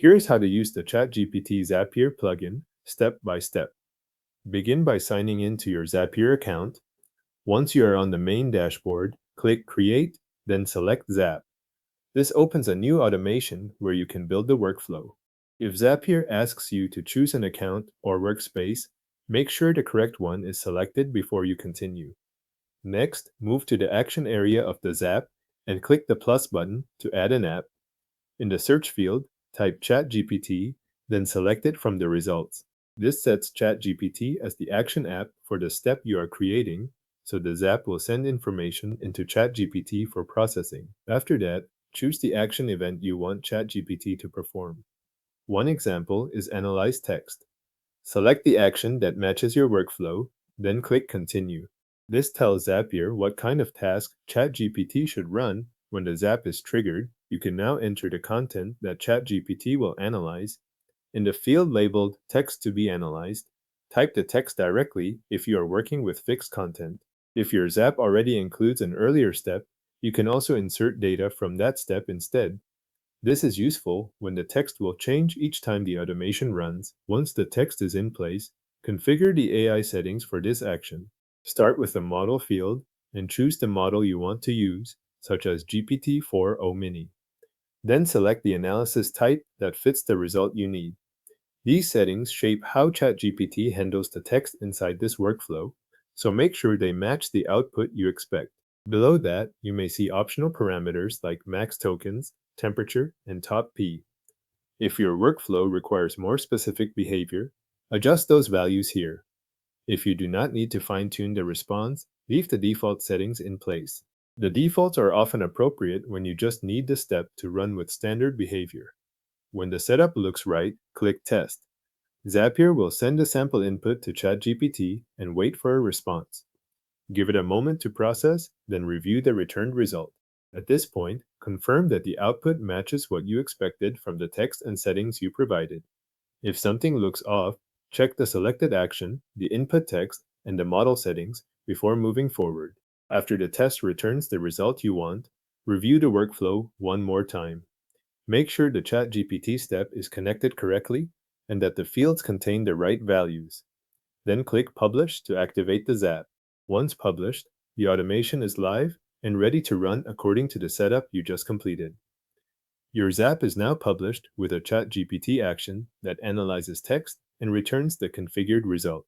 Here's how to use the ChatGPT Zapier plugin step by step. Begin by signing in to your Zapier account. Once you are on the main dashboard, click Create, then select Zap. This opens a new automation where you can build the workflow. If Zapier asks you to choose an account or workspace, make sure the correct one is selected before you continue. Next, move to the action area of the Zap and click the plus button to add an app. In the search field, type ChatGPT, then select it from the results. This sets ChatGPT as the action app for the step you are creating, so the Zap will send information into ChatGPT for processing. After that, choose the action event you want ChatGPT to perform. One example is analyze text. Select the action that matches your workflow, then click Continue. This tells Zapier what kind of task ChatGPT should run when the Zap is triggered. You can now enter the content that ChatGPT will analyze. In the field labeled Text to be analyzed, type the text directly if you are working with fixed content. If your Zap already includes an earlier step, you can also insert data from that step instead. This is useful when the text will change each time the automation runs. Once the text is in place, configure the AI settings for this action. Start with the model field and choose the model you want to use, such as GPT-4o Mini. Then select the analysis type that fits the result you need. These settings shape how ChatGPT handles the text inside this workflow, so make sure they match the output you expect. Below that, you may see optional parameters like max tokens, temperature, and top P. If your workflow requires more specific behavior, adjust those values here. If you do not need to fine-tune the response, leave the default settings in place. The defaults are often appropriate when you just need the step to run with standard behavior. When the setup looks right, click Test. Zapier will send a sample input to ChatGPT and wait for a response. Give it a moment to process, then review the returned result. At this point, confirm that the output matches what you expected from the text and settings you provided. If something looks off, check the selected action, the input text, and the model settings before moving forward. After the test returns the result you want, review the workflow one more time. Make sure the ChatGPT step is connected correctly and that the fields contain the right values. Then click Publish to activate the Zap. Once published, the automation is live and ready to run according to the setup you just completed. Your Zap is now published with a ChatGPT action that analyzes text and returns the configured result.